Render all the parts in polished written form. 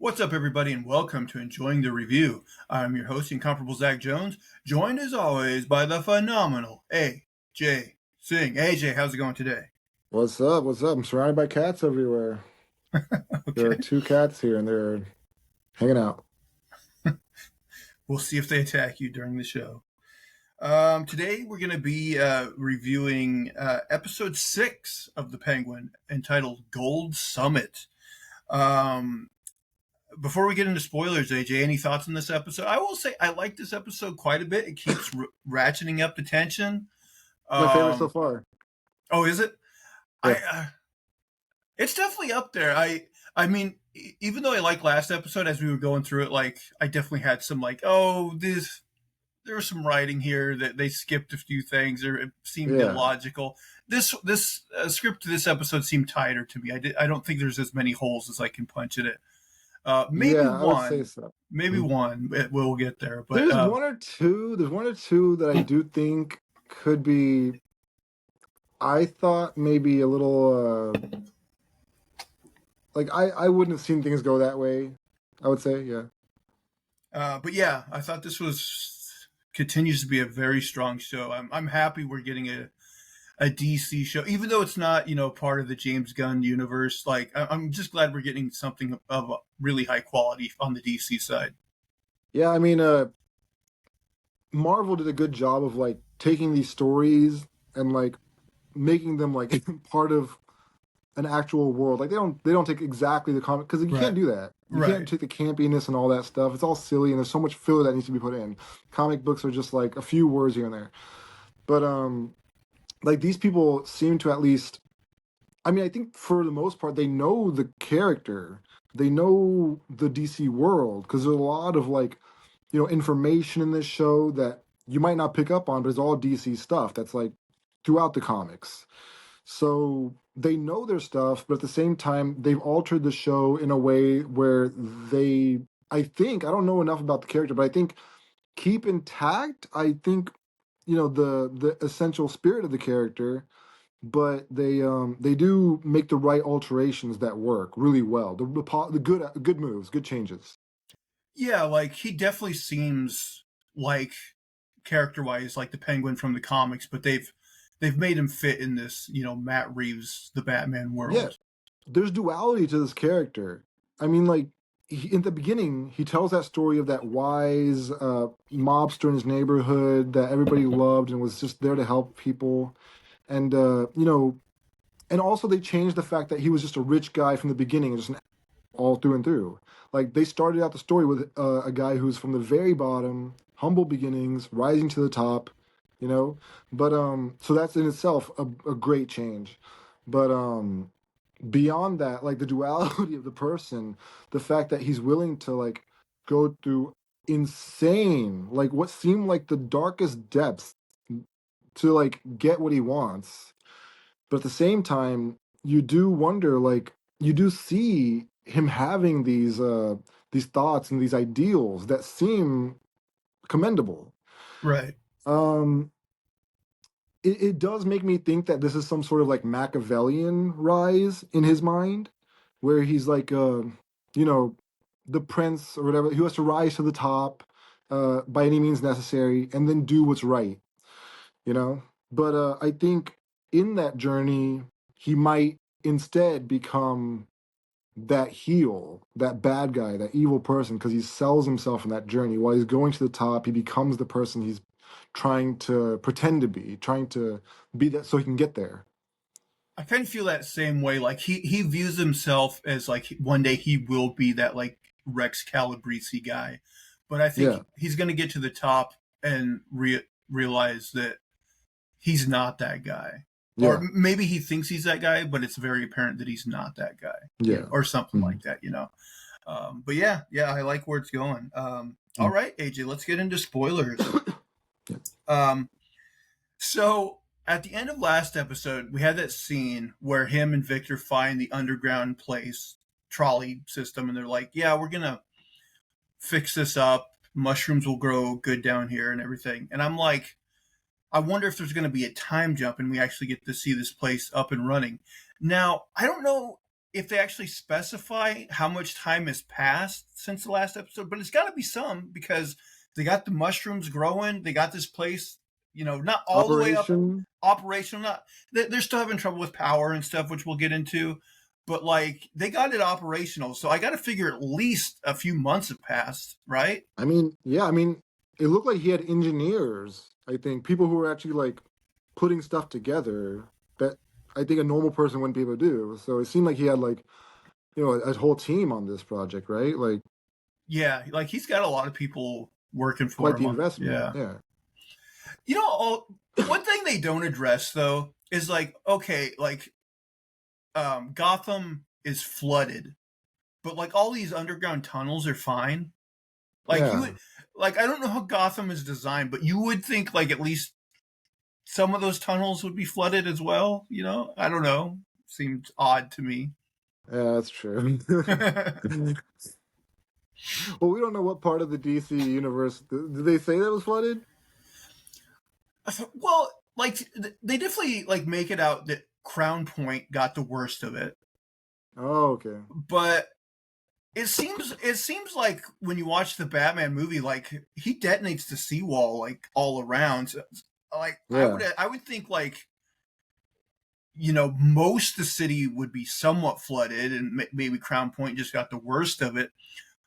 What's up, everybody, and welcome to Enjoying the Review. I'm your host, Incomparable Zach Jones, joined as always by the phenomenal Ajay Singh. AJ, how's it going today? What's up? What's up? I'm surrounded by cats everywhere. There are Okay, two cats here and they're hanging out. we'll see if they attack you during the show. Today, we're going to be reviewing episode 6 of The Penguin, entitled Gold Summit. Um, Before we get into spoilers, AJ, any thoughts on this episode? I will say I like this episode quite a bit. It keeps ratcheting up the tension. My favorite so Um, far. oh, is it? I Yeah. It's definitely up there. I mean, even though I like last episode, as we were going through it, like I definitely had some like, oh, this there was some writing here that they skipped a few things or it seemed Yeah. illogical. This script to this episode seemed tighter to me. I don't think there's as many holes as I can punch in it. Maybe Yeah, I would say one, so. maybe Mhm. one. We'll get there, but There's one or two that I do think could be, I thought maybe a little like I wouldn't have seen things go that way. I would say, yeah. but yeah, I thought this was continues to be a very strong show. I'm happy we're getting a DC show, even though it's not, part of the James Gunn universe. Like, I'm just glad we're getting something of a really high quality on the DC side. Yeah, I mean Marvel did a good job of like taking these stories and like making them like part of an actual world. Like they don't take exactly the comic because you Right. can't do that. You can't Right. take the campiness and all that stuff. It's all silly and there's so much filler that needs to be put in. Comic books are just like a few words here and there. But like these people seem to at least I mean, I think for the most part they know the character. They know the DC world because there's a lot of like, information in this show that you might not pick up on, but it's all DC stuff that's like throughout the comics. So they know their stuff, but at the same time, they've altered the show in a way where I think, I don't know enough about the character, but I think keep intact, I think, the essential spirit of the character, but they do make the right alterations that work really well. The good moves, good changes. Yeah, like he definitely seems like character wise like the Penguin from the comics, but they've made him fit in this, Matt Reeves the Batman Yeah, world. there's duality to this character. I mean, like in the beginning, he tells that story of that wise mobster in his neighborhood that everybody loved and was just there to help people, and and also they changed the fact that he was just a rich guy from the beginning, just an all through and through. Like they started out the story with a guy who's from the very bottom, humble beginnings, rising to the top, you know. But so that's in itself a great change. But beyond that, like the duality of the person, the fact that he's willing to like go through insane, like what seemed like the darkest depths to like get what he wants. But at the same time, you do wonder, like you do see him having these thoughts and these ideals that seem commendable. Right. Um, it does make me think that this is some sort of like Machiavellian rise in his mind, where he's like, you know, the prince or whatever, who has to rise to the top by any means necessary and then do what's right, you know? But I think in that journey, he might instead become that heel, that bad guy, that evil person, because he sells himself in that journey. While he's going to the top, he becomes the person he's trying to pretend to be, trying to be that so he can get there. I kind of feel that same way. Like he views himself as like one day he will be that like Rex Calabrese guy, but I think Yeah, he's going to get to the top and realize that he's not that guy, or yeah, maybe he thinks he's that guy, but it's very apparent that he's not that guy, yeah. or something Mhm. like that, But yeah, I like where it's going. All Mm. right, AJ, let's get into spoilers. Yeah. Um, so at the end of last episode, we had that scene where him and Victor find the underground place trolley system, and they're like, "Yeah, we're gonna fix this up. Mushrooms will grow good down here and everything." And I'm like, I wonder if there's going to be a time jump and we actually get to see this place up and running. Now, I don't know. if they actually specify how much time has passed since the last episode, but it's got to be some because they got the mushrooms growing. They got this place, not all the way up Operation. operational. Not they're still having trouble with power and stuff, which we'll get into. But like they got it operational, so I got to figure at least a few months have passed, right? I mean, yeah, I mean, it looked like he had engineers. I think people who were actually like putting stuff together that I think a normal person wouldn't be able to do. So it seemed like he had like, a whole team on this project, right? Like, Yeah, like he's got a lot of people working for quite him the on. investment. Yeah. Yeah. One thing they don't address though is like, okay, like Gotham is flooded, but like all these underground tunnels are fine. Like you Yeah. would, like I don't know how Gotham is designed, but you would think like at least some of those tunnels would be flooded as well. I don't know. Seemed odd to me. Yeah, that's true. Well, we don't know what part of the DC universe. Did they say that was flooded? Well, like they definitely like make it out that Crown Point got the worst of it, Oh, okay. but it seems like when you watch the Batman movie, like he detonates the seawall like all around. So, like Yeah. I would think like most of the city would be somewhat flooded, and maybe Crown Point just got the worst of it.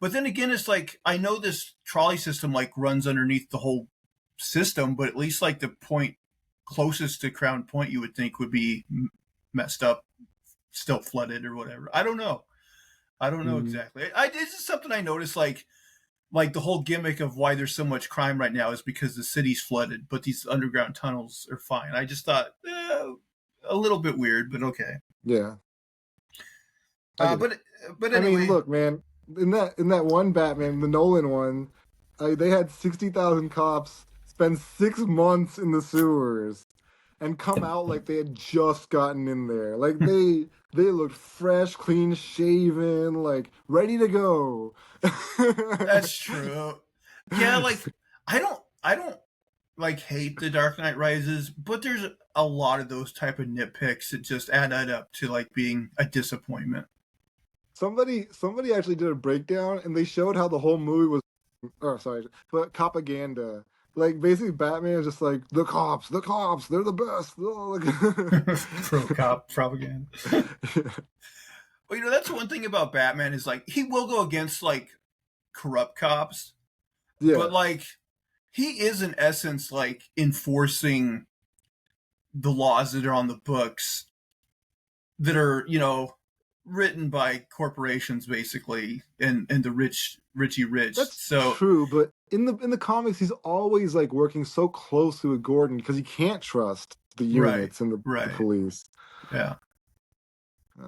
But then again, it's like I know this trolley system like runs underneath the whole system, but at least like the point closest to Crown Point, you would think would be messed up, still flooded or whatever. I don't know. Exactly. This is something I noticed. Like the whole gimmick of why there's so much crime right now is because the city's flooded, but these underground tunnels are fine. I just thought a little bit weird, but okay. Yeah. But anyway, I mean, look, man. In that one Batman, the Nolan one, they had 60,000 cops spend 6 months in the sewers and come out like they had just gotten in there. Like they looked fresh, clean shaven, like ready to go. that's true. Yeah, like I don't like hate The Dark Knight Rises, but there's a lot of those type of nitpicks that just add up to like being a disappointment. Somebody actually did a breakdown and they showed how the whole movie was but propaganda. Like basically Batman is just like the cops, they're the best. Pro cop propaganda. Well, that's one thing about Batman is like he will go against like corrupt cops, Yeah. but like he is in essence like enforcing the laws that are on the books that are written by corporations basically and the richie rich. That's So true, but in the comics he's always like working so closely with Gordon because he can't trust the units and the police. Yeah.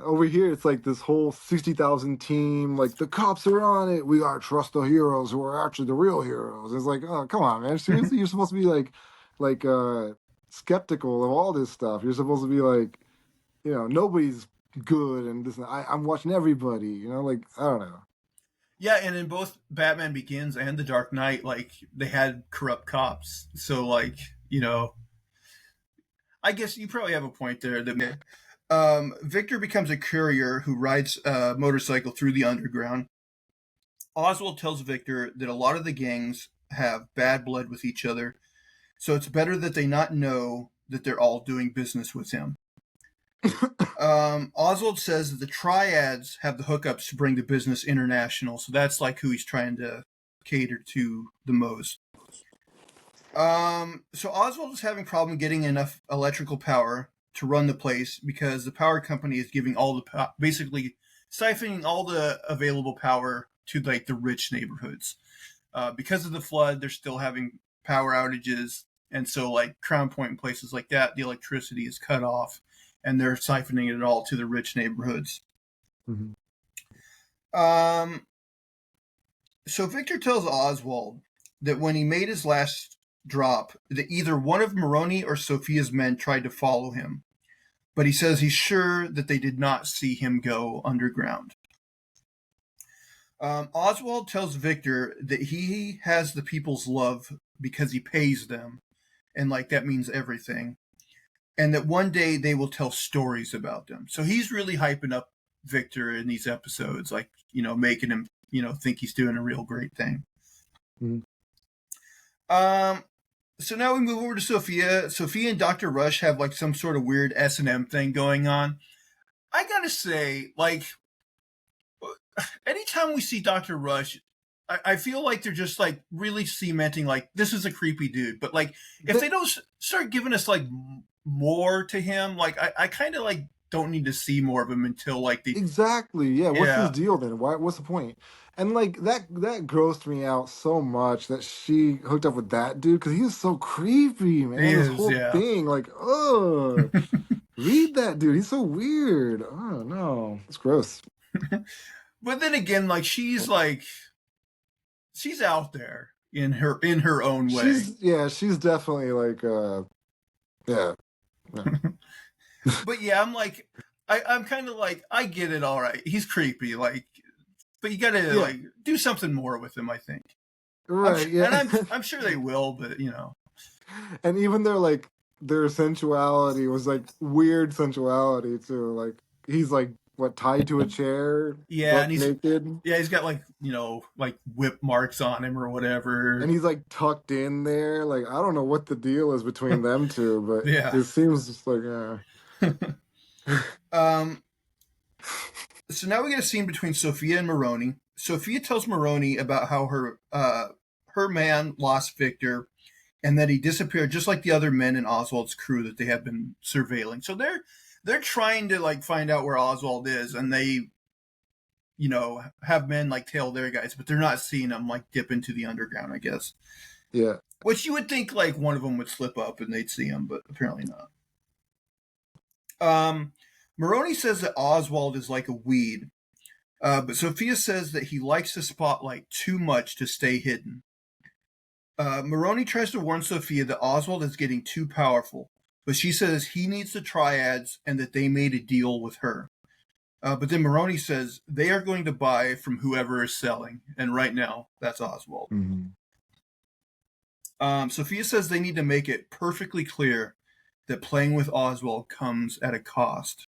Over here, it's like this whole 60,000 team. Like the cops are on it. We gotta trust the heroes who are actually the real heroes. It's like, oh, come on, man. Seriously, you're supposed to be like skeptical of all this stuff. You're supposed to be like, nobody's good and this. I'm watching everybody. Like I don't know. Yeah, and in both Batman Begins and The Dark Knight, like they had corrupt cops. So like I guess you probably have a point there. That Victor becomes a courier who rides a motorcycle through the underground. Oswald tells Victor that a lot of the gangs have bad blood with each other, so it's better that they not know that they're all doing business with him. Oswald says that the triads have the hookups to bring the business international, so that's like who he's trying to cater to the most. So Oswald is having problem getting enough electrical power to run the place because the power company is giving all the basically siphoning all the available power to like the rich neighborhoods. Because of the flood, they're still having power outages, and so like Crown Point and places like that, the electricity is cut off, and they're siphoning it all to the rich neighborhoods. Mm-hmm. So Victor tells Oswald that when he made his last drop, that either one of Maroni or Sophia's men tried to follow him, but he says he's sure that they did not see him go underground. Oswald tells Victor that he has the people's love because he pays them, and like that means everything, and that one day they will tell stories about them. So he's really hyping up Victor in these episodes, like, making him, think he's doing a real great thing. Mhm. So now we move over to Sophia. Sophia and Dr. Rush have like some sort of weird S&M thing going on. I gotta say, like, anytime we see Dr. Rush, I feel like they're just like really cementing like this is a creepy dude. But like if they don't start giving us like more to him, like I kind of like don't need to see more of him until like the Exactly. Yeah. What's Yeah. his deal then? What's the point? And like that grossed me out so much that she hooked up with that dude because he was so creepy, man. He This is, whole yeah. thing, like, ugh. Read that dude. He's so weird. Oh no, it's gross. But then again, like she's out there in her own way. She's definitely like yeah. But yeah, I'm like I'm kind of like I get it, all right. He's creepy, like, but you gotta like do something more with him, I think. Right. And I'm sure they will, but And even their sensuality was like weird sensuality too. Like he's like what, tied to a chair? Yeah, and he's naked. Yeah, he's got like like whip marks on him or whatever. And he's like tucked in there. Like I don't know what the deal is between them two, but yeah, it seems just like So now we get a scene between Sophia and Maroney. Sophia tells Maroney about how her man lost Victor and that he disappeared just like the other men in Oswald's crew that they have been surveilling. So they're trying to like find out where Oswald is, and they have men like tail their guys, but they're not seeing them like dip into the underground, I guess. Yeah. Which you would think like one of them would slip up and they'd see him, but apparently not. Maroney says that Oswald is like a weed, but Sophia says that he likes the spotlight too much to stay hidden. Maroney tries to warn Sophia that Oswald is getting too powerful, but she says he needs the triads and that they made a deal with her. But then Maroney says they are going to buy from whoever is selling, and right now, that's Oswald. Mm-hmm. Sophia says they need to make it perfectly clear that playing with Oswald comes at a cost.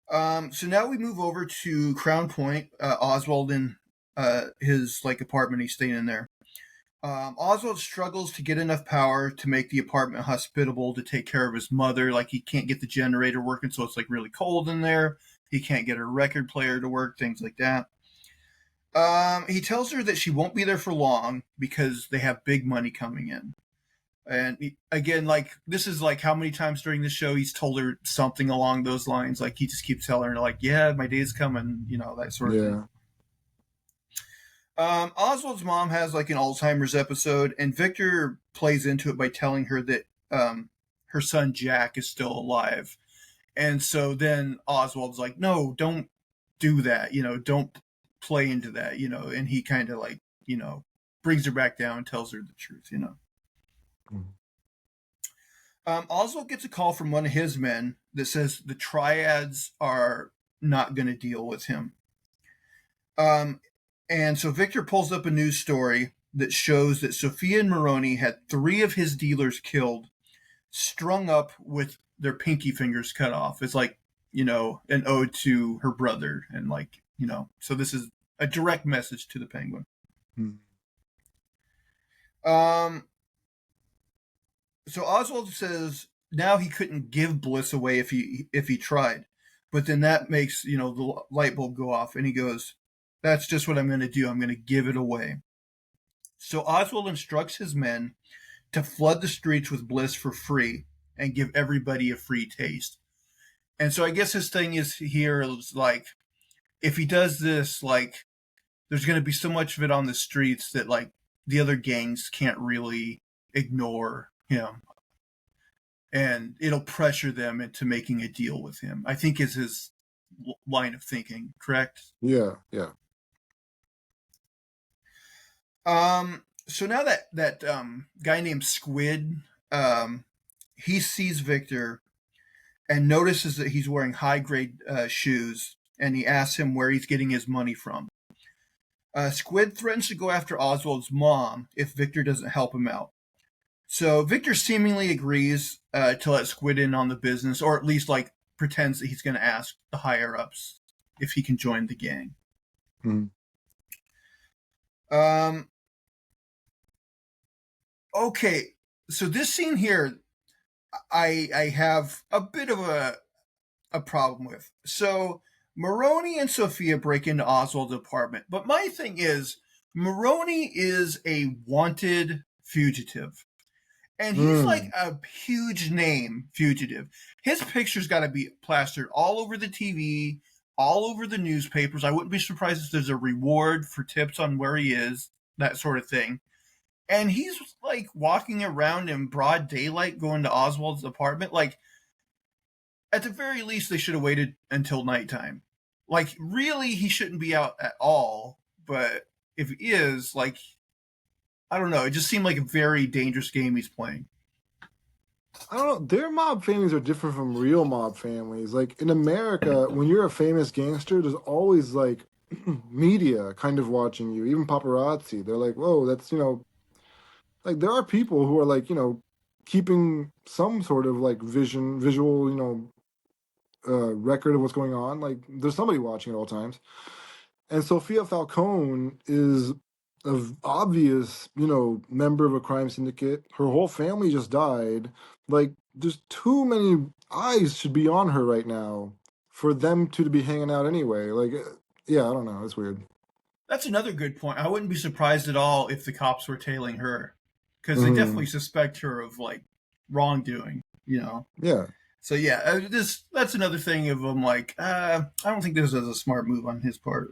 So now we move over to Crown Point. Oswald in his like apartment, he's staying in there. Oswald struggles to get enough power to make the apartment hospitable to take care of his mother. Like he can't get the generator working, so it's like really cold in there. He can't get her record player to work, things like that. He tells her that she won't be there for long because they have big money coming in. And again, like this is like how many times during the show he's told her something along those lines. Like he just keeps telling her like, yeah, my day's coming, that sort of thing. Oswald's mom has like an Alzheimer's episode, and Victor plays into it by telling her that her son Jack is still alive. And so then Oswald's like, no, don't do that, don't play into that, and he kind of like, brings her back down and tells her the truth, Oswald gets a call from one of his men that says the triads are not going to deal with him. And so Victor pulls up a news story that shows that Sophia and Maroney had 3 of his dealers killed, strung up with their pinky fingers cut off. It's like, an ode to her brother. And like, so this is a direct message to the Penguin. So Oswald says now he couldn't give Bliss away if he tried. But then that makes, the light bulb go off, and he goes, that's just what I'm going to do. I'm going to give it away. So Oswald instructs his men to flood the streets with Bliss for free and give everybody a free taste. And so I guess his thing is here is like, if he does this, like, there's going to be so much of it on the streets that like the other gangs can't really ignore him. And it'll pressure them into making a deal with him, I think is his line of thinking, correct? Yeah. So now that guy named Squid, he sees Victor and notices that he's wearing high-grade shoes, and he asks him where he's getting his money from. Squid threatens to go after Oswald's mom if Victor doesn't help him out. So Victor seemingly agrees to let Squid in on the business, or at least like pretends that he's going to ask the higher ups if he can join the gang. Okay, so this scene here, I have a bit of a problem with. So Maroney and Sophia break into Oswald's apartment, but my thing is, Maroney is a wanted fugitive. And he's like a huge name fugitive. His picture's got to be plastered all over the TV, all over the newspapers. I wouldn't be surprised if there's a reward for tips on where he is, that sort of thing. And he's like walking around in broad daylight going to Oswald's apartment. Like, at the very least, they should have waited until nighttime. Like, really, he shouldn't be out at all. But if he is, like, I don't know. It just seemed like a very dangerous game he's playing. I don't know. Their mob families are different from real mob families. Like in America, when you're a famous gangster, there's always like media kind of watching you, even paparazzi. They're like, whoa, that's, like there are people who are like, keeping some sort of like visual, record of what's going on. Like there's somebody watching at all times. And Sophia Falcone is an obvious, member of a crime syndicate. Her whole family just died. Like, there's too many eyes should be on her right now for them to be hanging out anyway. Like, yeah, I don't know. It's weird. That's another good point. I wouldn't be surprised at all if the cops were tailing her, because they definitely suspect her of like wrongdoing. Yeah. So yeah, that's another thing of them like, I don't think this is a smart move on his part.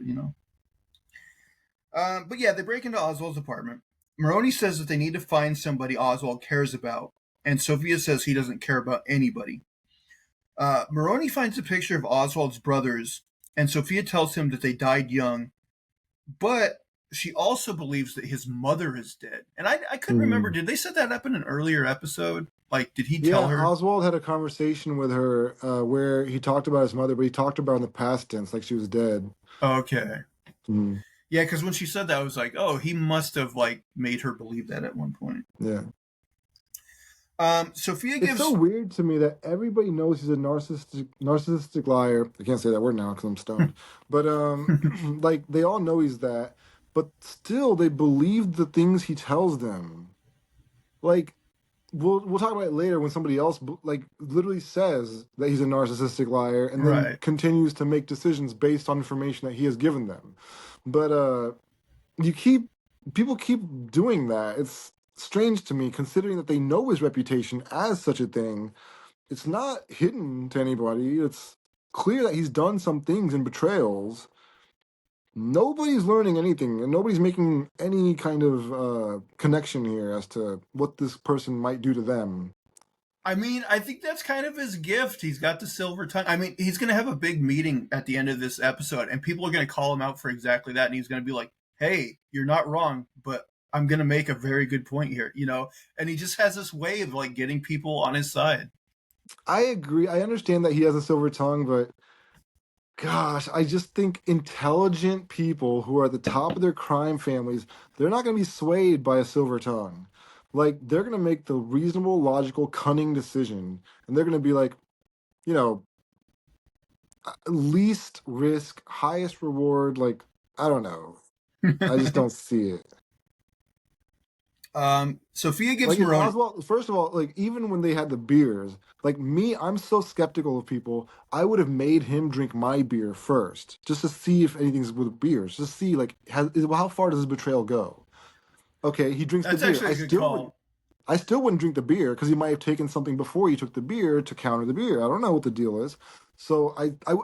But yeah, they break into Oswald's apartment. Maroney says that they need to find somebody Oswald cares about, and Sophia says he doesn't care about anybody. Maroney finds a picture of Oswald's brothers, and Sophia tells him that they died young, but she also believes that his mother is dead. And I couldn't remember, did they set that up in an earlier episode? Like, did he tell her? Yeah, Oswald had a conversation with her where he talked about his mother, but he talked about her in the past tense, like she was dead. Okay. Yeah, because when she said that, I was like, oh, he must have like made her believe that at one point. Yeah. Sophia gives. It's so weird to me that everybody knows he's a narcissistic liar. I can't say that word now because I'm stoned. But like they all know he's that, but still they believe the things he tells them. Like we'll talk about it later when somebody else like literally says that he's a narcissistic liar and then continues to make decisions based on information that he has given them. But people keep doing that. It's strange to me, considering that they know his reputation as such a thing. It's not hidden to anybody. It's clear that he's done some things and betrayals. Nobody's learning anything, and nobody's making any kind of connection here as to what this person might do to them. I mean, I think that's kind of his gift. He's got the silver tongue. I mean, he's going to have a big meeting at the end of this episode, and people are going to call him out for exactly that, and he's going to be like, hey, you're not wrong, but I'm going to make a very good point here, and he just has this way of like getting people on his side. I agree. I understand that he has a silver tongue, but gosh, I just think intelligent people who are at the top of their crime families, they're not going to be swayed by a silver tongue. Like, they're going to make the reasonable, logical, cunning decision, and they're going to be like, least risk, highest reward. Like, I don't know. I just don't see it. Sophia gives like Maroney. Oswald, first of all, like even when they had the beers, like me, I'm so skeptical of people. I would have made him drink my beer first, just to see if anything's with beers, just to see like how far does his betrayal go. Okay, he drinks That's the beer. Actually a good call. I still wouldn't drink the beer because he might have taken something before he took the beer to counter the beer. I don't know what the deal is. So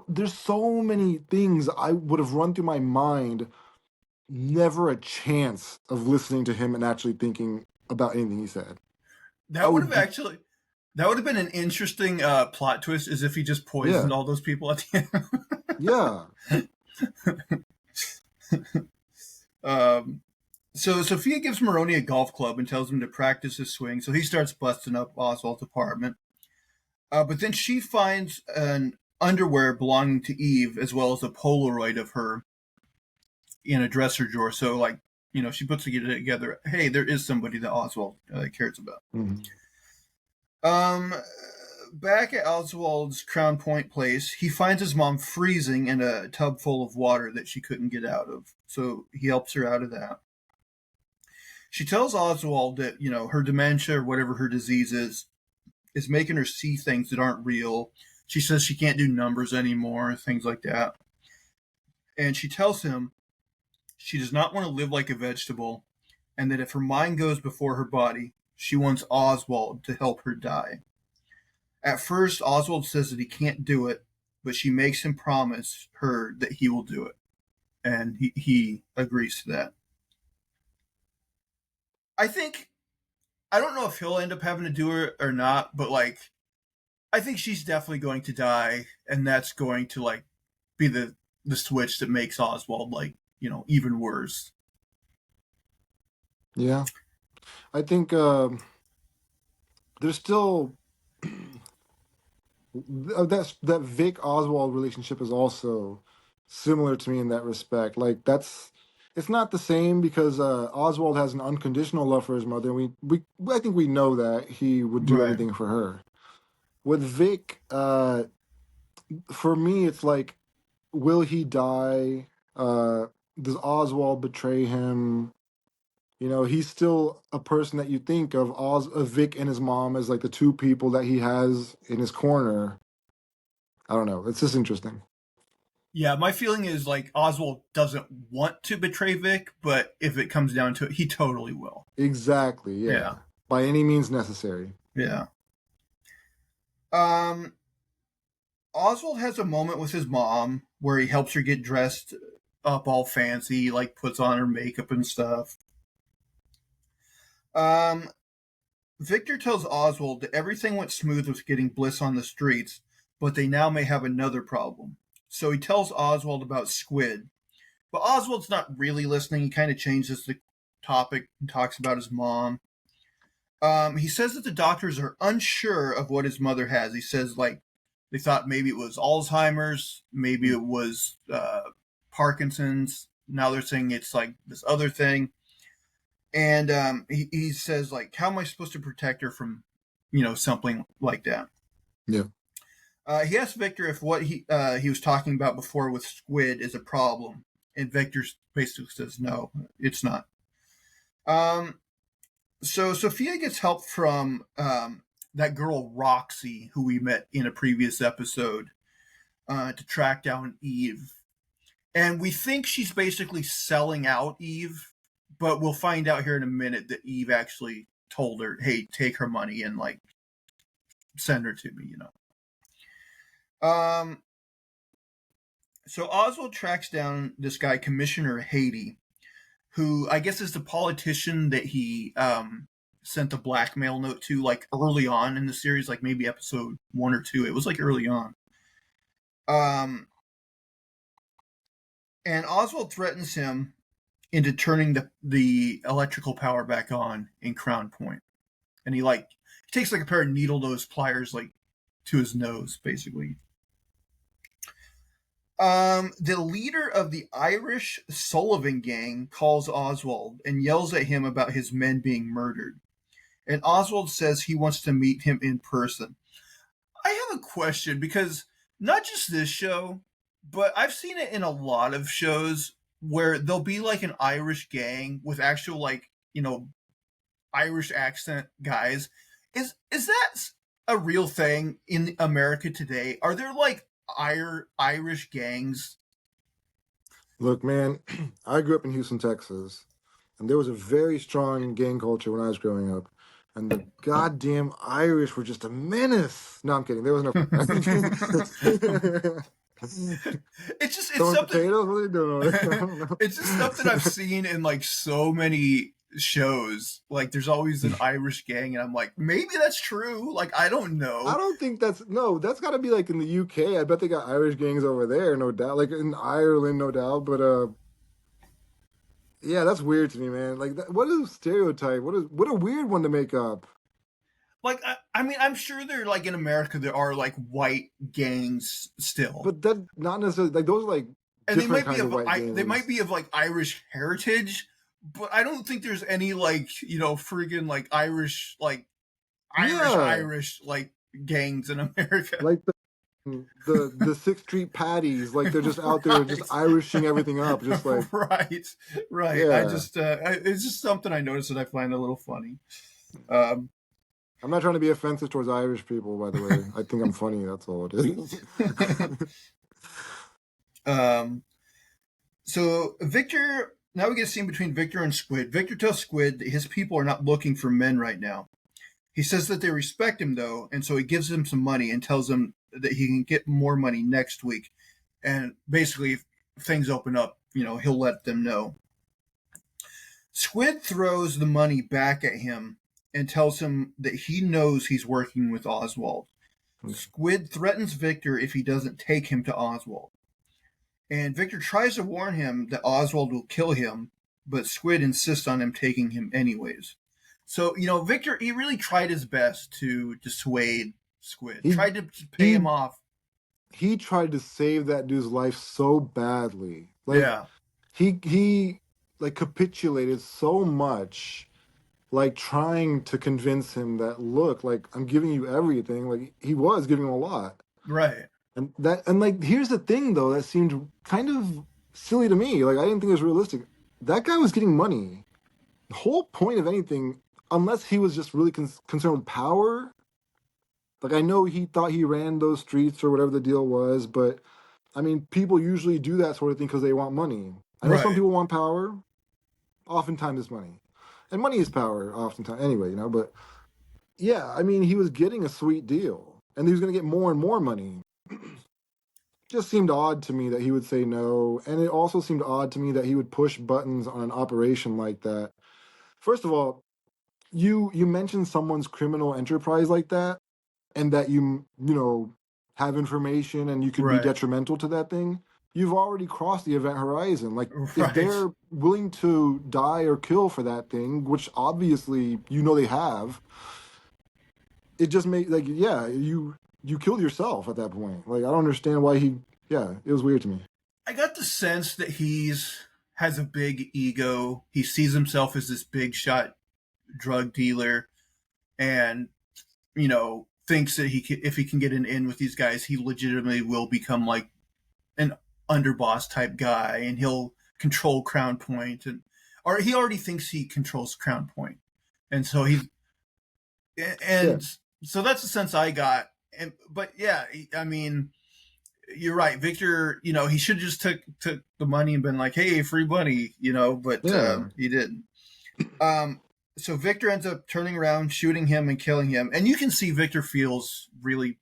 there's so many things I would have run through my mind. Never a chance of listening to him and actually thinking about anything he said. That would have been an interesting plot twist, is if he just poisoned all those people at the end. Yeah. So Sophia gives Maroney a golf club and tells him to practice his swing. So he starts busting up Oswald's apartment. But then she finds an underwear belonging to Eve, as well as a Polaroid of her in a dresser drawer. So, like, she puts it together. Hey, there is somebody that Oswald cares about. Mm-hmm. back at Oswald's Crown Point place, he finds his mom freezing in a tub full of water that she couldn't get out of. So he helps her out of that. She tells Oswald that, her dementia or whatever her disease is making her see things that aren't real. She says she can't do numbers anymore, things like that. And she tells him she does not want to live like a vegetable, and that if her mind goes before her body, she wants Oswald to help her die. At first, Oswald says that he can't do it, but she makes him promise her that he will do it. And he agrees to that. I don't know if he'll end up having to do it or not, but I think she's definitely going to die, and that's going to be the switch that makes Oswald even worse. Yeah. I think there's still that Vic Oswald relationship is also similar to me in that respect. It's not the same because Oswald has an unconditional love for his mother. I think we know that he would do anything for her. With Vic, for me, it's like, will he die? Does Oswald betray him? He's still a person that you think of Vic and his mom as the two people that he has in his corner. I don't know. It's just interesting. Yeah, my feeling is Oswald doesn't want to betray Vic, but if it comes down to it, he totally will. Exactly. Yeah. By any means necessary. Yeah. Oswald has a moment with his mom where he helps her get dressed up all fancy, puts on her makeup and stuff. Victor tells Oswald that everything went smooth with getting Bliss on the streets, but they now may have another problem. So he tells Oswald about Squid. But Oswald's not really listening. He kind of changes the topic and talks about his mom. He says that the doctors are unsure of what his mother has. He says, they thought maybe it was Alzheimer's, maybe it was Parkinson's. Now they're saying it's this other thing. And he says, how am I supposed to protect her from, something like that? Yeah. He asked Victor if what he was talking about before with Squid is a problem. And Victor basically says, no, it's not. So Sophia gets help from that girl Roxy, who we met in a previous episode, to track down Eve. And we think she's basically selling out Eve, but we'll find out here in a minute that Eve actually told her, hey, take her money and send her to me, So Oswald tracks down this guy, Commissioner Haiti, who I guess is the politician that he sent the blackmail note to early on in the series, maybe episode 1 or 2. It was early on. And Oswald threatens him into turning the electrical power back on in Crown Point. And he takes a pair of needle nose pliers to his nose, basically. The leader of the Irish Sullivan gang calls Oswald and yells at him about his men being murdered. And Oswald says he wants to meet him in person. I have a question, because not just this show, but I've seen it in a lot of shows where there'll be an Irish gang with actual Irish accent guys. Is that a real thing in America today? Are there Irish gangs? Look, man, I grew up in Houston, Texas, and there was a very strong gang culture when I was growing up. And the goddamn Irish were just a menace. No, I'm kidding. There was no. It's something. Potatoes? What are you doing? I don't know. It's just something I've seen in so many shows. There's always an Irish gang, and I'm maybe that's true. I don't know. I don't think that's got to be in the UK. I bet they got Irish gangs over there, no doubt. In Ireland, no doubt. But yeah, that's weird to me, man. What is a stereotype? What a weird one to make up. I mean, I'm sure there in America there are white gangs still, but that not necessarily those are and they might be of they might be of Irish heritage, but I don't think there's any friggin' Irish Irish gangs in America. Like the Sixth Street Patties, like they're just out there just Right. Irishing everything up, just like right. I yeah. just it's just something I noticed that I find a little funny. Um, I'm not trying to be offensive towards Irish people, by the way. I think I'm funny. That's all it is. So Victor, now we get a scene between Victor and Squid. Victor tells Squid that his people are not looking for men right now. He says that they respect him though, and so he gives him some money and tells him that he can get more money next week. And basically, if things open up, he'll let them know. Squid throws the money back at him and tells him that he knows he's working with Oswald. Squid threatens Victor if he doesn't take him to Oswald. And Victor tries to warn him that Oswald will kill him, but Squid insists on him taking him anyways. So, Victor, he really tried his best to dissuade Squid. Tried to pay him off. He tried to save that dude's life so badly. Like, yeah. He like capitulated so much, like trying to convince him that, look, like I'm giving you everything. Like he was giving him a lot. Right. And like here's the thing though that seemed kind of silly to me. Like I didn't think it was realistic. That guy was getting money. The whole point of anything, unless he was just really concerned with power. Like I know he thought he ran those streets or whatever the deal was, but I mean, people usually do that sort of thing because they want money. I know some people want power. Oftentimes it's money. And money is power, oftentimes. Anyway, but yeah, I mean, he was getting a sweet deal. And he was going to get more and more money. Just seemed odd to me that he would say no. And it also seemed odd to me that he would push buttons on an operation like that. First of all, you mentioned someone's criminal enterprise like that, and that you have information and you could be detrimental to that thing. You've already crossed the event horizon. Like if they're willing to die or kill for that thing, which obviously they have, it just made you killed yourself at that point. Like I don't understand why it was weird to me. I got the sense that has a big ego. He sees himself as this big shot drug dealer, and thinks that if he can get an in with these guys, he legitimately will become like an underboss type guy, and he'll control Crown Point, or he already thinks he controls Crown Point, and so so that's the sense I got. But yeah, I mean, you're right, Victor. He should have just took the money and been like, "Hey, free money," but he didn't. So Victor ends up turning around, shooting him, and killing him. And you can see Victor feels really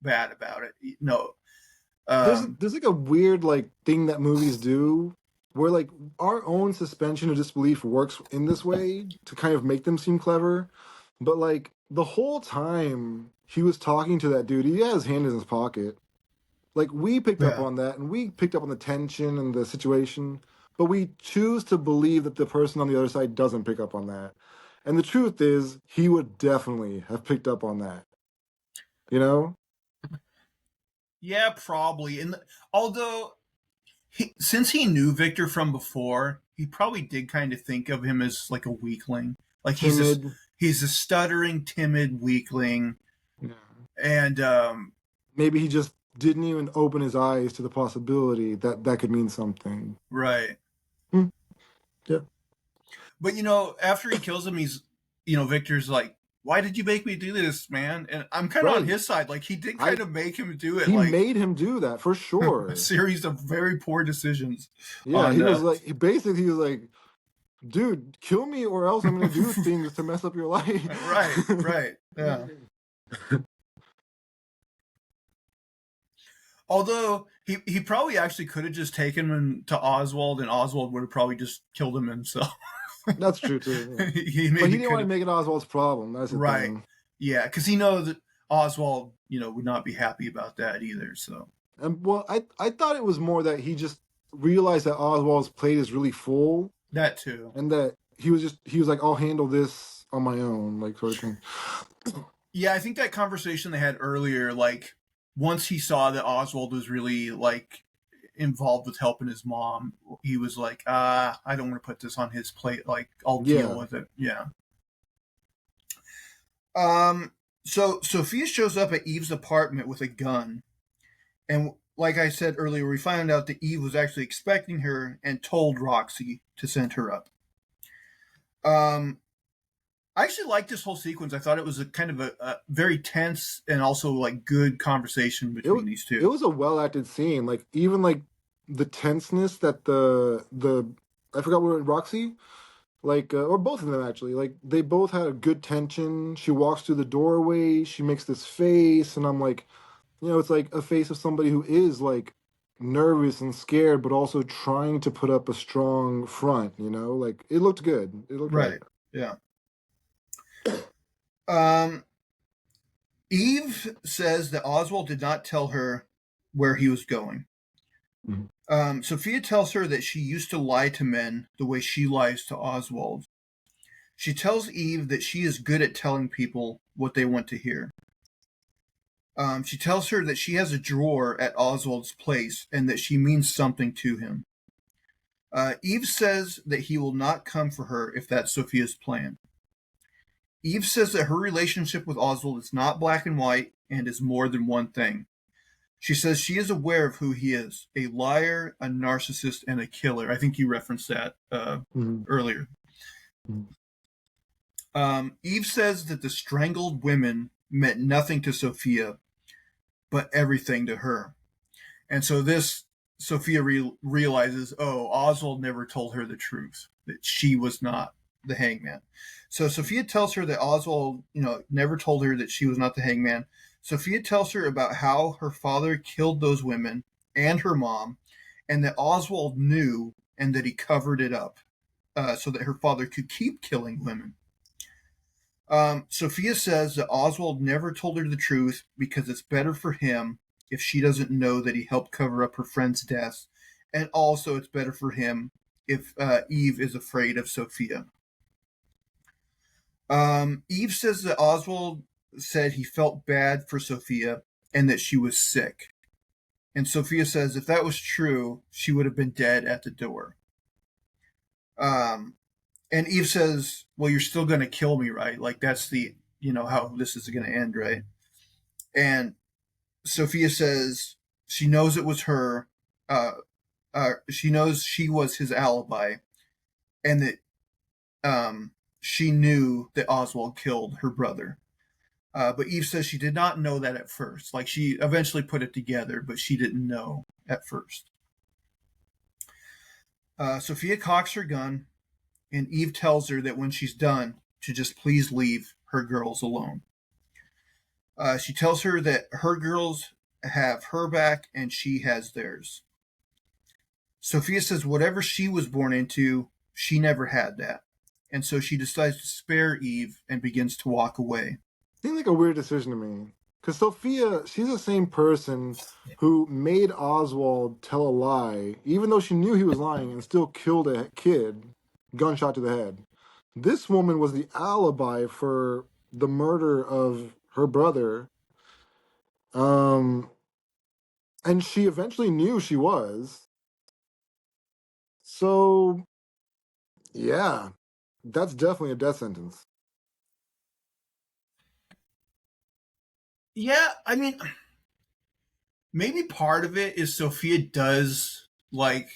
bad about it. There's like a weird thing that movies do where like our own suspension of disbelief works in this way to kind of make them seem clever. But like the whole time he was talking to that dude, he had his hand in his pocket. Like we picked up on that, and we picked up on the tension and the situation, but we choose to believe that the person on the other side doesn't pick up on that. And the truth is, he would definitely have picked up on that. Yeah, probably. And although, since he knew Victor from before, he probably did kind of think of him as like a weakling. Like he's a stuttering, timid weakling. Yeah. And maybe he just didn't even open his eyes to the possibility that could mean something. Right. Yeah. But after he kills him, he's Victor's like, "Why did you make me do this, man?" And I'm kind of on his side. Like he did kind of make him do it. He made him do that for sure. A series of very poor decitions. Yeah, he was like, "Dude, kill me or else I'm going to do things to mess up your life." Right. Yeah. Although he probably actually could have just taken him to Oswald, and Oswald would have probably just killed him himself. That's true too. Yeah. he didn't want to make it Oswald's problem. That's the thing. Yeah, because he knows that Oswald, would not be happy about that either. So, I thought it was more that he just realized that Oswald's plate is really full. That too, and that he was like, "I'll handle this on my own," like sort of thing. Yeah, I think that conversation they had earlier, like once he saw that Oswald was really like involved with helping his mom, he was like, I don't want to put this on his plate. Like, I'll deal with it. Yeah. So Sophia shows up at Eve's apartment with a gun, and like I said earlier, we find out that Eve was actually expecting her and told Roxy to send her up. Um, I actually liked this whole sequence. I thought it was a kind of a very tense and also like good conversation between these It two. was a well acted scene. Like even like the tenseness that the I forgot what Roxy like or both of them actually like they both had a good tension. She walks through the doorway. She makes this face, and I'm like, it's like a face of somebody who is like nervous and scared, but also trying to put up a strong front. Like it looked good. It looked right. Right. Yeah. Um, Eve says that Oswald did not tell her where he was going. Sophia tells her that she used to lie to men the way she lies to Oswald. She tells Eve that she is good at telling people what they want to hear. She tells her that she has a drawer at Oswald's place and that she means something to him. Eve says that he will not come for her if that's Sophia's plan. Eve says that her relationship with Oswald is not black and white and is more than one thing. She says she is aware of who he is, a liar, a narcissist, and a killer. I think you referenced that earlier. Eve says that the strangled women meant nothing to Sophia, but everything to her. And so this, Sophia realizes, oh, Oswald never told her the truth, that she was not the hangman. So Sophia tells her that Oswald, never told her that she was not the hangman. Sophia tells her about how her father killed those women and her mom, and that Oswald knew and that he covered it up so that her father could keep killing women. Sophia says that Oswald never told her the truth because it's better for him if she doesn't know that he helped cover up her friend's deaths, and also it's better for him if Eve is afraid of Sophia. Eve says that Oswald said he felt bad for Sophia and that she was sick. And Sophia says if that was true, she would have been dead at the door. And Eve says, well, you're still going to kill me, right? Like that's the, how this is going to end, right? And Sophia says she knows it was her. She knows she was his alibi, and that she knew that Oswald killed her brother. But Eve says she did not know that at first. Like she eventually put it together, but she didn't know at first. Sophia cocks her gun, and Eve tells her that when she's done, to just please leave her girls alone. She tells her that her girls have her back and she has theirs. Sophia says whatever she was born into, she never had that. And so she decides to spare Eve and begins to walk away. Seems like a weird decision to me. Because Sophia, she's the same person who made Oswald tell a lie, even though she knew he was lying, and still killed a kid, gunshot to the head. This woman was the alibi for the murder of her brother. And she eventually knew she was. So, yeah, that's definitely a death sentence. Yeah, I mean, maybe part of it is Sophia does like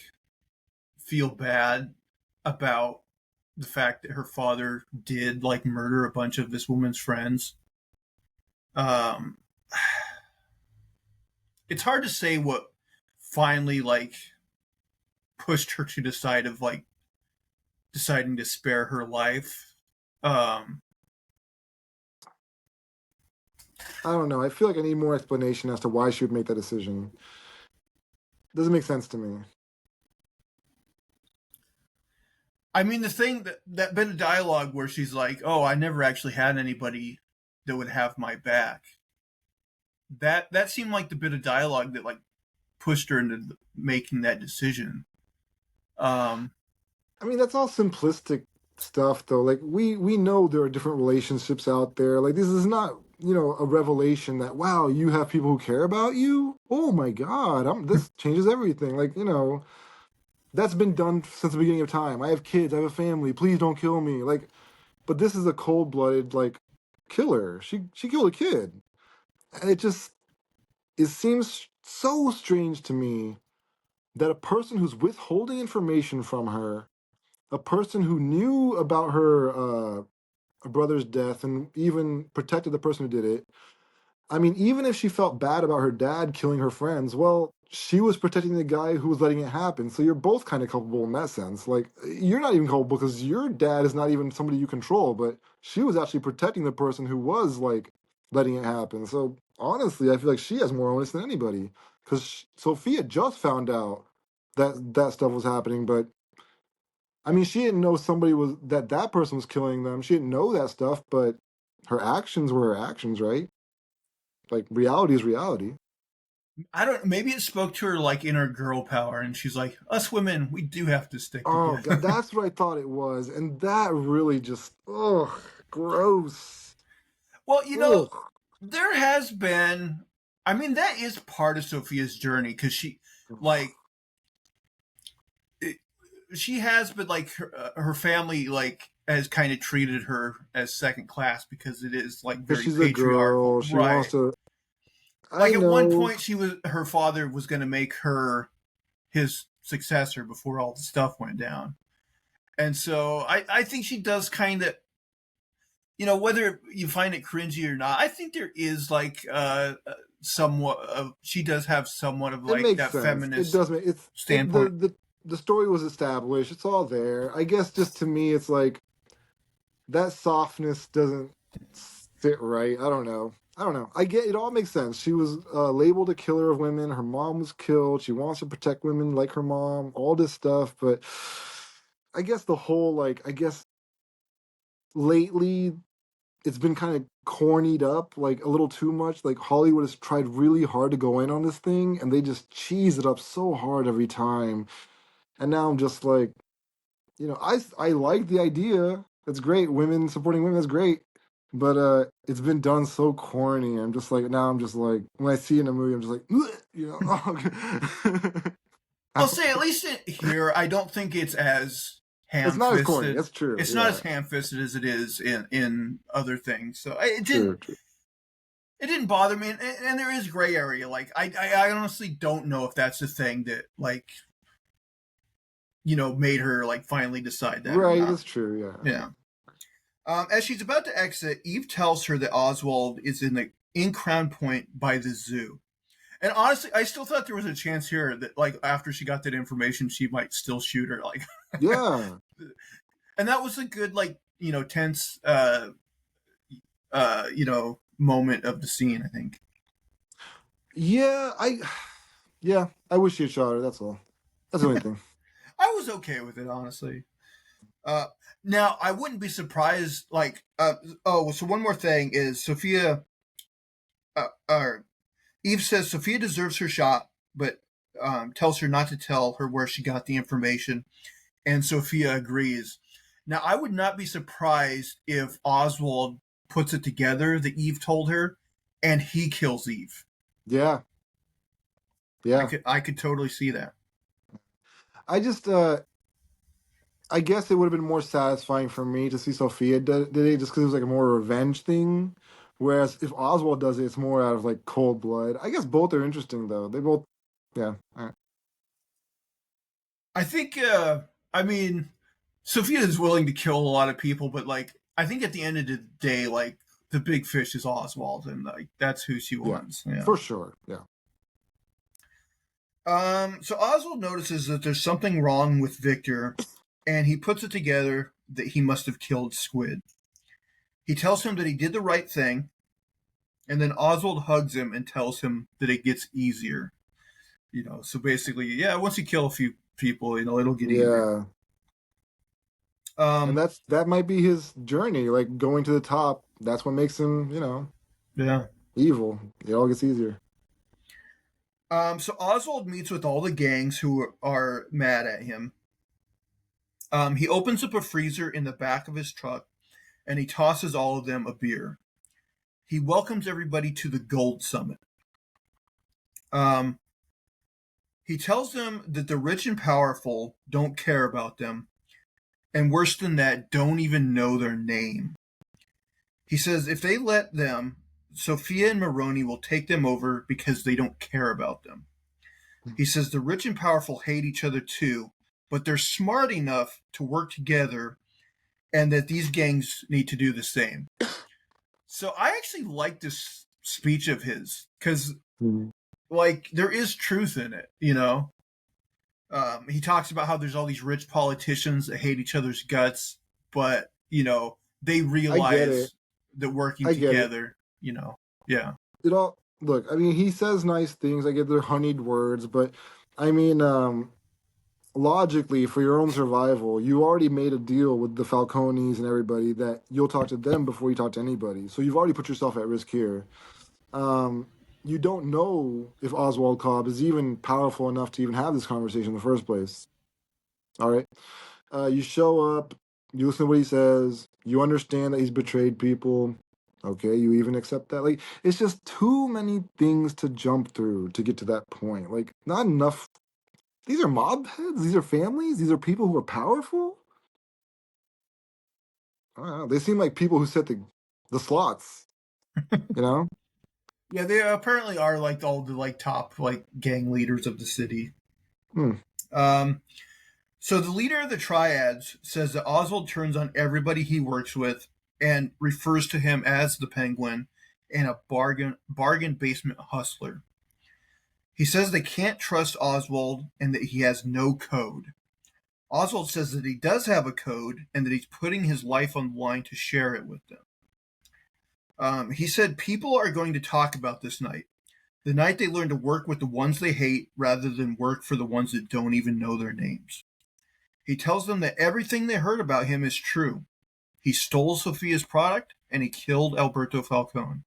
feel bad about the fact that her father did like murder a bunch of this woman's friends. Um, it's hard to say what finally like pushed her to decide of like deciding to spare her life. I don't know. I feel like I need more explanation as to why she would make that decision. Doesn't make sense to me. I mean, the thing that bit of dialogue where she's like, "Oh, I never actually had anybody that would have my back." That seemed like the bit of dialogue that like pushed her into making that decision. I mean, that's all simplistic stuff, though. Like we know there are different relationships out there. Like this is not a revelation that wow, you have people who care about you. Oh my God, this changes everything. Like that's been done since the beginning of time. I have kids, I have a family. Please don't kill me. Like, but this is a cold-blooded like killer. She killed a kid. And it seems so strange to me that a person who's withholding information from her, a person who knew about her brother's death and even protected the person who did it. I mean, even if she felt bad about her dad killing her friends, well, she was protecting the guy who was letting it happen. So you're both kind of culpable in that sense. Like, you're not even culpable because your dad is not even somebody you control, but she was actually protecting the person who was, like, letting it happen. So honestly, I feel like she has more onus than anybody because Sophia just found out that that stuff was happening, but I mean, she didn't know somebody was that person was killing them. She didn't know that stuff, but her actions were her actions, right? Like reality is reality. I don't. Maybe it spoke to her like inner girl power, and she's like, "Us women, we do have to stick Oh god, together." that's what I thought it was, and that really just gross. Well, Ugh. there has been. I mean, that is part of Sophia's journey because like, she has been like her family like has kind of treated her as second class because it is like Because very she's a patriarchal, girl, she wants right? to. I Like at one know. point, her father was going to make her his successor before all the stuff went down, and so I think she does kind of, whether you find it cringy or not, I think there is like somewhat of, she does have somewhat of It like makes that sense. It feminist does make it's it standpoint. the story was established. It's all there. I guess just to me, it's like that softness doesn't sit right. I don't know. I don't know. I get it all makes sense. She was labeled a killer of women. Her mom was killed. She wants to protect women like her mom. All this stuff, but I guess the whole like I guess lately it's been kind of cornied up like a little too much. Like Hollywood has tried really hard to go in on this thing, and they just cheese it up so hard every time. And now I'm just like, I like the idea. That's great. Women supporting women is great. But it's been done so corny. I'm just like now I'm just like when I see it in a movie, I'm just like, "Ugh," I'll say at least here, I don't think it's as it's not as corny. ham-fisted. That's true. It's not as Yeah, ham-fisted as it is in other things. So it didn't true, true. it didn't bother me, and there is gray area. Like I honestly don't know if that's the thing that like made her like finally decide that or Right, not. that's true. Yeah. Yeah. As she's about to exit, Eve tells her that Oswald is in Crown Point by the zoo. And honestly, I still thought there was a chance here that, like, after she got that information, she might still shoot her. Like, Yeah. and that was a good, like, tense, moment of the scene. I think. Yeah, I wish she had shot her, that's all. That's the only thing. I was okay with it, honestly. Uh, Now I wouldn't be surprised. Like, so one more thing is Sophia. Eve says Sophia deserves her shot, but tells her not to tell her where she got the information, and Sophia agrees. Now, I would not be surprised if Oswald puts it together that Eve told her, and he kills Eve. Yeah. Yeah. I could totally see that. I just I guess it would have been more satisfying for me to see Sophia did it just because it was like a more revenge thing. Whereas if Oswald does it, it's more out of like cold blood. I guess both are interesting though. They both, yeah. All right. I think. I mean, Sophia is willing to kill a lot of people, but like, I think at the end of the day, like the big fish is Oswald, and like that's who she Yeah, wants. Yeah. for sure. Yeah. So Oswald notices that there's something wrong with Victor, and he puts it together that he must have killed Squid. He tells him that he did the right thing, and then Oswald hugs him and tells him that it gets easier. So basically, yeah, once you kill a few people, it'll get easier. Yeah. And Um, that might be his journey, like going to the top. That's what makes him, yeah. evil. It all gets easier. So Oswald meets with all the gangs who are mad at him. He opens up a freezer in the back of his truck, and he tosses all of them a beer. He welcomes everybody to the Gold Summit. Um, he tells them that the rich and powerful don't care about them, and worse than that, don't even know their name. He says if they let them, Sophia and Maroney will take them over because they don't care about them. He says the rich and powerful hate each other too, but they're smart enough to work together and that these gangs need to do the same. So I actually like this speech of his because, like, there is truth in it, you know? He talks about how there's all these rich politicians that hate each other's guts, but, you know, they realize that working together, you know, yeah. It all look. I mean, he says nice things. I get their honeyed words, but I mean, logically, for your own survival, you already made a deal with the Falcones and everybody that you'll talk to them before you talk to anybody. So you've already put yourself at risk here. You don't know if Oswald Cobb is even powerful enough to even have this conversation in the first place. All right. You show up, you listen to what he says, you understand that he's betrayed people. Okay, you even accept that. Like, it's just too many things to jump through to get to that point. Like, not enough. These are mob heads. These are families. These are people who are powerful. I don't know. They seem like people who set the slots. You know? Yeah, they apparently are like all the like top like gang leaders of the city. So the leader of the triads says that Oswald turns on everybody he works with and refers to him as the Penguin and a bargain basement hustler. He says they can't trust Oswald and that he has no code. Oswald says that he does have a code and that he's putting his life on the line to share it with them. He said people are going to talk about this night. The night they learn to work with the ones they hate rather than work for the ones that don't even know their names. He tells them that everything they heard about him is true. He stole Sophia's product and he killed Alberto Falcone.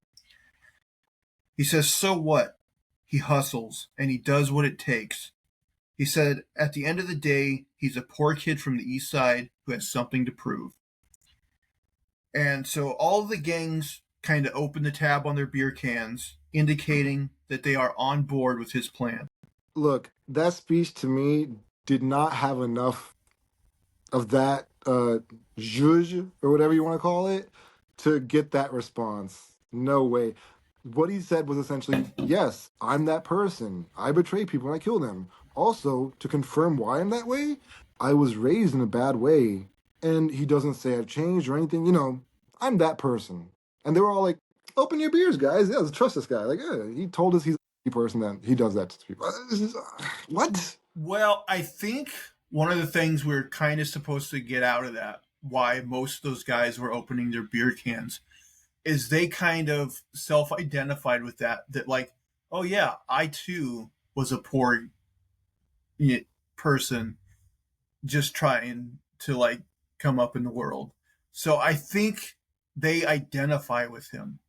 He says, so what? He hustles and he does what it takes. He said, at the end of the day, he's a poor kid from the east side who has something to prove. And so all of the gangs kind of open the tab on their beer cans, indicating that they are on board with his plan. Look, that speech to me did not have enough of that zhuzh, or whatever you want to call it, to get that response. No way. What he said was essentially, yes, I'm that person. I betray people and I kill them. Also, to confirm why I'm that way, I was raised in a bad way. And he doesn't say I've changed or anything. You know, I'm that person. And they were all like, open your beers, guys. Yeah, let's trust this guy. Like, yeah, he told us he's a person that he does that to people. What? Well, I think one of the things we're kind of supposed to get out of that, why most of those guys were opening their beer cans, is they kind of self-identified with that like, oh yeah, I too was a poor person just trying to like come up in the world. So I think they identify with him.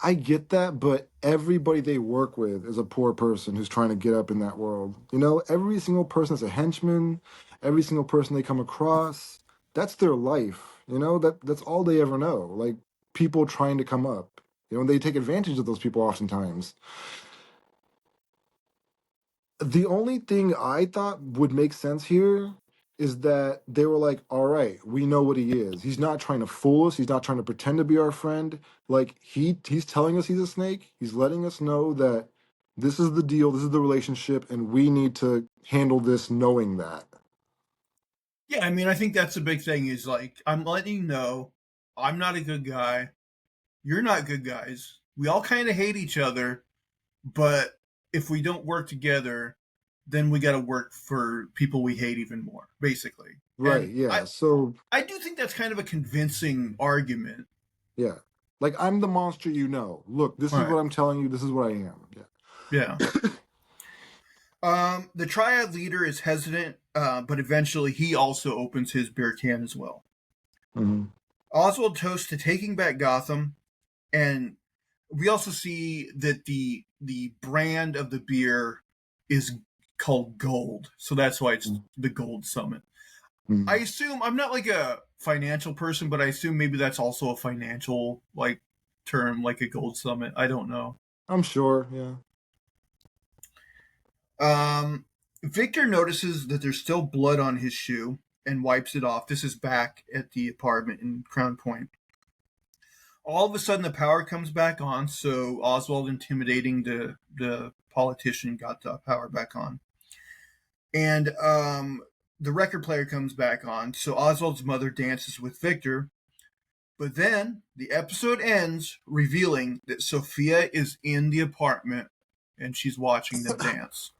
I get that, but everybody they work with is a poor person who's trying to get up in that world. You know, every single person is a henchman, every single person they come across, that's their life. You know, that's all they ever know. Like people trying to come up. You know, and they take advantage of those people oftentimes. The only thing I thought would make sense here is that they were like, all right, we know what he is. He's not trying to fool us. He's not trying to pretend to be our friend. Like he's telling us he's a snake. He's letting us know that this is the deal, this is the relationship, and we need to handle this knowing that. Yeah, I mean, I think that's a big thing is like, I'm letting you know I'm not a good guy. You're not good guys. We all kind of hate each other, but if we don't work together, then we got to work for people we hate even more, basically. Right, And yeah. So I do think that's kind of a convincing argument. yeah. Like I'm the monster you know. Look, this is Right. what I'm telling you, this is what I am. Yeah. The triad leader is hesitant, but eventually he also opens his beer can as well. Mm-hmm. Oswald toasts to taking back Gotham, and we also see that the brand of the beer is called Gold, so that's why it's the Gold Summit. Mm-hmm. I assume I'm not like a financial person, but I assume maybe that's also a financial like term, like a Gold Summit. I don't know. I'm sure, yeah. Victor notices that there's still blood on his shoe and wipes it off. This is back at the apartment in Crown Point. all of a sudden the power comes back on. So Oswald intimidating the politician got the power back on, and the record player comes back on. So Oswald's mother dances with Victor, but then the episode ends revealing that Sophia is in the apartment and she's watching them dance.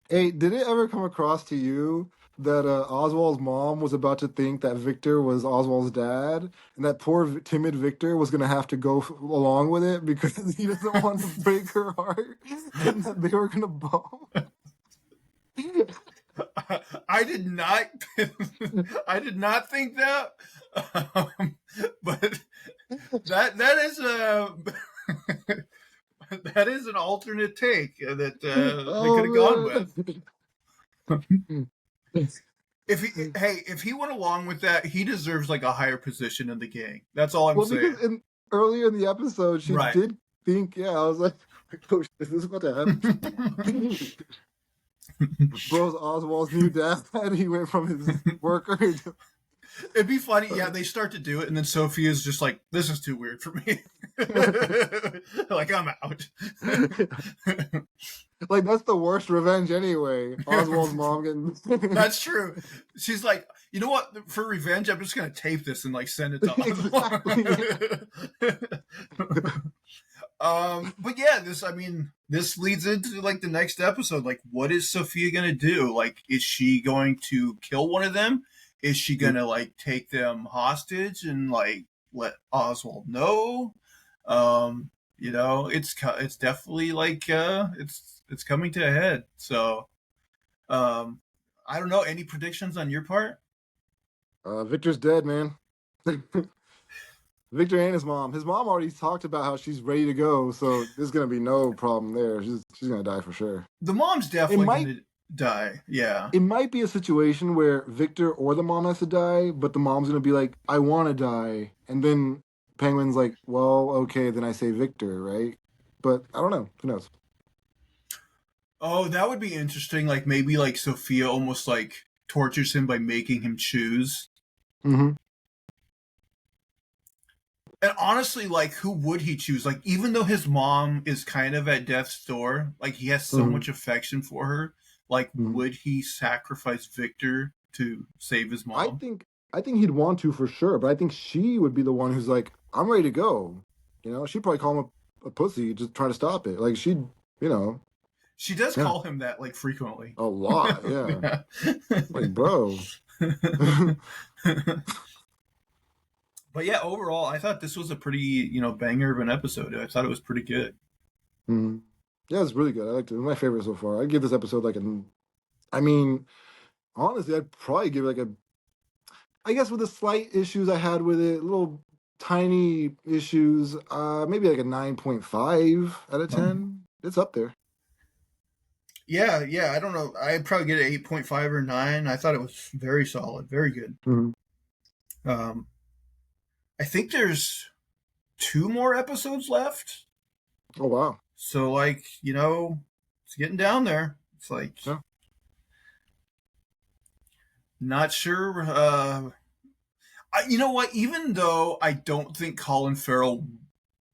Hey, did it ever come across to you that Oswald's mom was about to think that Victor was Oswald's dad, and that poor timid Victor was going to have to go along with it because he doesn't want to break her heart, and that they were going to bone? I did not. I did not think that, but that is a that is an alternate take that they could have gone with. If he went along with that, he deserves like a higher position in the gang. That's all I'm saying. Because earlier in the episode, she did think, I was like, oh, is this what happened? Bro's Oswald's new dad. He went from his worker to... It'd be funny, they start to do it, and then Sophia's just like, this is too weird for me. Like, I'm out. Like, that's the worst revenge anyway. Oswald's mom getting... That's true. She's like, you know what? For revenge, I'm just going to tape this and, like, send it to Oswald. But yeah, this leads into, like, the next episode. Like, what is Sophia going to do? Like, is she going to kill one of them? Is she going to, like, take them hostage and, like, let Oswald know? It's definitely, like, it's coming to a head. So, I don't know. Any predictions on your part? Victor's dead, man. Victor and his mom. His mom already talked about how she's ready to go, so there's gonna be no problem there. She's gonna die for sure. The mom's definitely gonna die. Yeah. It might be a situation where Victor or the mom has to die, but the mom's gonna be like, "I want to die," and then Penguin's like, "Well, okay, then I say Victor, right?" But I don't know. Who knows? Oh, that would be interesting. Like maybe like Sophia almost like tortures him by making him choose. Mm-hmm. And honestly, like, who would he choose? Like, even though his mom is kind of at death's door, like, he has so much affection for her. Like, would he sacrifice Victor to save his mom? I think he'd want to for sure, but I think she would be the one who's like, "I'm ready to go." You know, she'd probably call him a pussy, just try to stop it. Like, she'd, you know. She does call him that, like, frequently. A lot, yeah. Like, bro. But yeah, overall, I thought this was a pretty, banger of an episode. I thought it was pretty good. Mm-hmm. Yeah, it's really good. I liked it. It was my favorite so far. I'd give this episode like honestly, I'd probably give it like I guess with the slight issues I had with it, little tiny issues, maybe like a 9.5 out of 10. It's up there. Yeah, I don't know. I'd probably get an 8.5 or 9. I thought it was very solid, very good. Mm-hmm. I think there's 2 more episodes left. Oh, wow. So, like, it's getting down there. It's like, not sure. You know what? Even though I don't think Colin Farrell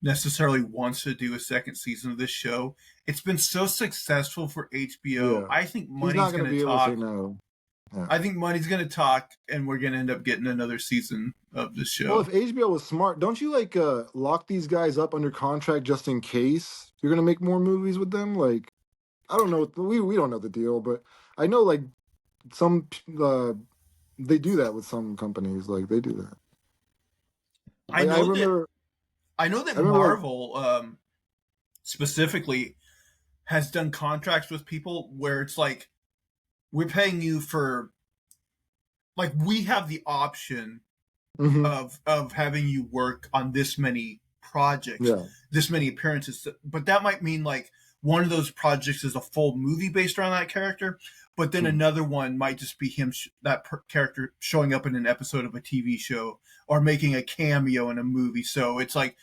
necessarily wants to do a second season of this show, it's been so successful for HBO. Yeah. I think money's going to talk. Able to say no. Yeah. I think money's going to talk, and we're going to end up getting another season of the show. Well, if HBO was smart, don't you like lock these guys up under contract just in case you're going to make more movies with them? Like, I don't know. We don't know the deal, but I know like some they do that with some companies. Like they do that. I know that Marvel specifically has done contracts with people where it's like, we're paying you for, like, we have the option of having you work on this many projects, this many appearances. But that might mean, like, one of those projects is a full movie based around that character, but then another one might just be him, character showing up in an episode of a TV show or making a cameo in a movie. So it's like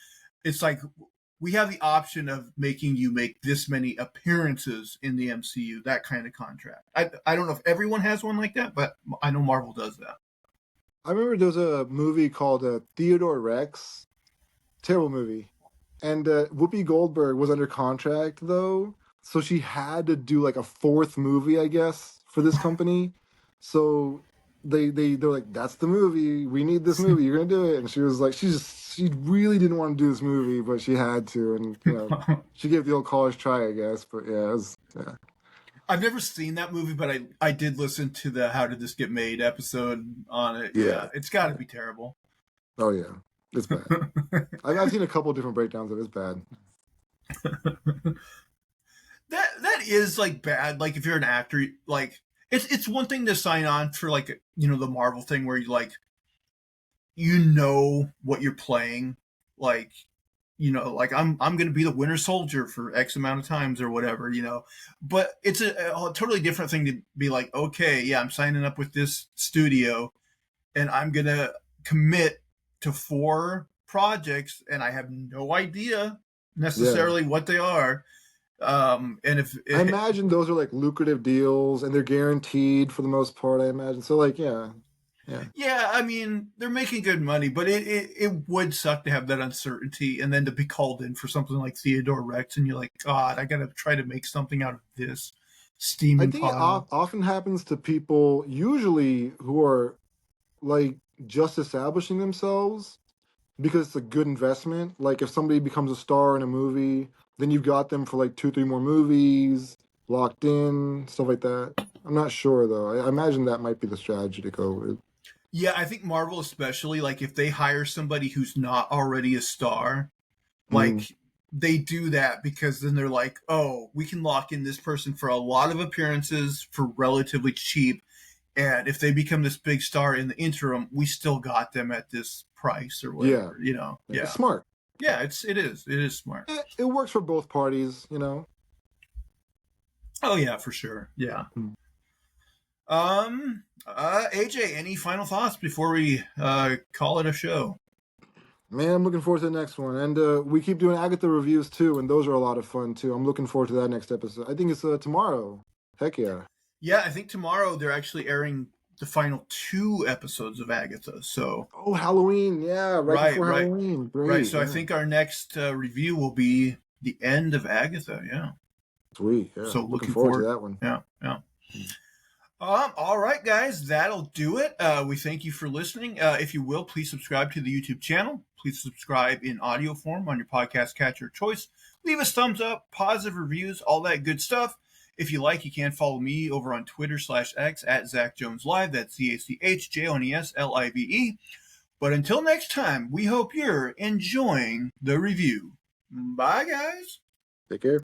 we have the option of making you make this many appearances in the MCU, that kind of contract. I don't know if everyone has one like that, but I know Marvel does that. I remember there was a movie called Theodore Rex, Terrible movie. And Whoopi Goldberg was under contract though, so she had to do like a fourth movie, I guess, for this company. So they're like, that's the movie. We need this movie. You're gonna do it. And she was like, she really didn't want to do this movie, but she had to, and she gave the old college try, I guess. But yeah, yeah. I've never seen that movie, but I did listen to the How Did This Get Made episode on it. Yeah, it's got to be terrible. Oh yeah, it's bad. I've seen a couple of different breakdowns of it. It's bad. that is like bad. Like if you're an actor, like it's one thing to sign on for like the Marvel thing where you like what you're playing, like like I'm going to be the Winter Soldier for X amount of times or whatever, but it's a totally different thing to be like, okay, yeah, I'm signing up with this studio and I'm going to commit to 4 projects and I have no idea necessarily what they are. And if I imagine those are like lucrative deals and they're guaranteed for the most part, I imagine. So like, yeah. I mean, they're making good money, but it would suck to have that uncertainty and then to be called in for something like Theodore Rex and you're like, God, I got to try to make something out of this steaming I think pile. it often happens to people usually who are like just establishing themselves because it's a good investment. Like if somebody becomes a star in a movie, then you've got them for like 2-3 more movies, locked in, stuff like that. I'm not sure though. I imagine that might be the strategy to go with. Yeah, I think Marvel especially, like if they hire somebody who's not already a star, like they do that because then they're like, oh, we can lock in this person for a lot of appearances for relatively cheap. And if they become this big star in the interim, we still got them at this price or whatever, Yeah. It's smart. Yeah, it is smart. It works for both parties, Oh yeah, for sure. Yeah. AJ, any final thoughts before we call it a show? Man, I'm looking forward to the next one. And we keep doing Agatha reviews too, and those are a lot of fun too. I'm looking forward to that next episode. I think it's tomorrow. Heck yeah. Yeah, I think tomorrow they're actually airing the final 2 episodes of Agatha. So Halloween, yeah, right before Halloween. Great. Right. So I think our next review will be the end of Agatha. Yeah. Sweet. Yeah. So looking forward to that one. Yeah. All right, guys, that'll do it. We thank you for listening. If you will, please subscribe to the YouTube channel. Please subscribe in audio form on your podcast catcher of choice. Leave us thumbs up, positive reviews, all that good stuff. If you like, you can follow me over on Twitter/X at Zach Jones Live. That's ZachJonesLive. But until next time, we hope you're enjoying the review. Bye, guys. Take care.